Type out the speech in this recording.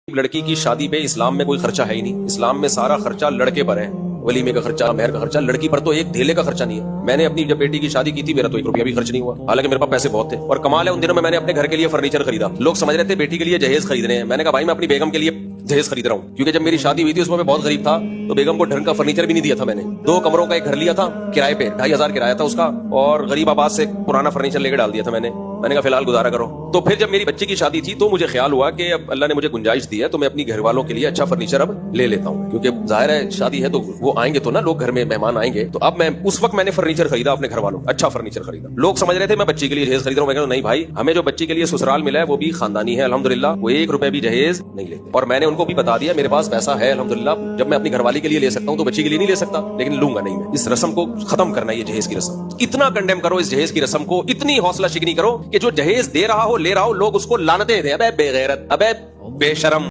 لڑکی کی شادی پہ اسلام میں کوئی خرچہ ہے ہی نہیں. اسلام میں سارا خرچہ لڑکے پر ہے. ولیمے کا خرچہ، مہر کا خرچہ. لڑکی پر تو ایک دھیلے کا خرچہ نہیں ہے. میں نے اپنی جب بیٹی کی شادی کی تھی میرا تو 1 روپیہ بھی خرچ نہیں ہوا، حالانکہ میرے پاس پیسے بہت تھے. اور کمال ہے ان دنوں میں نے اپنے گھر کے لیے فرنیچر خریدا. لوگ سمجھ رہے تھے بیٹی کے لیے جہیز خرید رہے ہیں. میں نے کہا بھائی میں اپنی بیگم کے لیے جہیز خرید رہا ہوں، کیونکہ جب میری شادی ہوئی تھی اس میں بہت غریب تھا تو بیگم کو ڈھنگ کا فرنیچر بھی نہیں دیا تھا. میں نے 2 کمروں کا ایک گھر لیا تھا کرائے پہ، 2500 کرایہ تھا اس کا، اور غریب آباد سے پرانا فرنیچر لے کے ڈال دیا تھا. میں نے کہا فی الحال گزارا کرو. تو پھر جب میری بچی کی شادی تھی تو مجھے خیال ہوا کہ اب اللہ نے مجھے گنجائش دی ہے تو میں اپنی گھر والوں کے لیے اچھا فرنیچر اب لے لیتا ہوں، کیونکہ ظاہر ہے شادی ہے تو وہ آئیں گے تو نا، لوگ گھر میں مہمان آئیں گے. تو اب میں اس وقت میں نے فرنیچر خریدا اپنے گھر والوں، اچھا فرنیچر خریدا. لوگ سمجھ رہے تھے میں بچی کے لیے جہیز خرید رہا ہوں. میں کہا نہیں بھائی، ہمیں جو بچی کے لیے سسرال ملا ہے وہ بھی خاندانی ہے الحمدللہ، وہ 1 روپے بھی جہیز نہیں لیتے. اور میں نے ان کو بھی بتا دیا میرے پاس پیسہ ہے الحمدللہ، جب میں اپنی گھر والی کے لیے لے سکتا ہوں تو بچی کے لیے نہیں لے سکتا، لیکن لوں گا نہیں. میں اس رسم کو ختم کرنا ہے، یہ جہیز کی رسم اتنا کنڈیم کرو، اس جہیز کی رسم کو اتنی حوصلہ شکنی کرو کہ جو جہیز دے رہا ہو لے رہا ہو لوگ اس کو لعنتیں دیں، ابے بے غیرت، ابے بے شرم.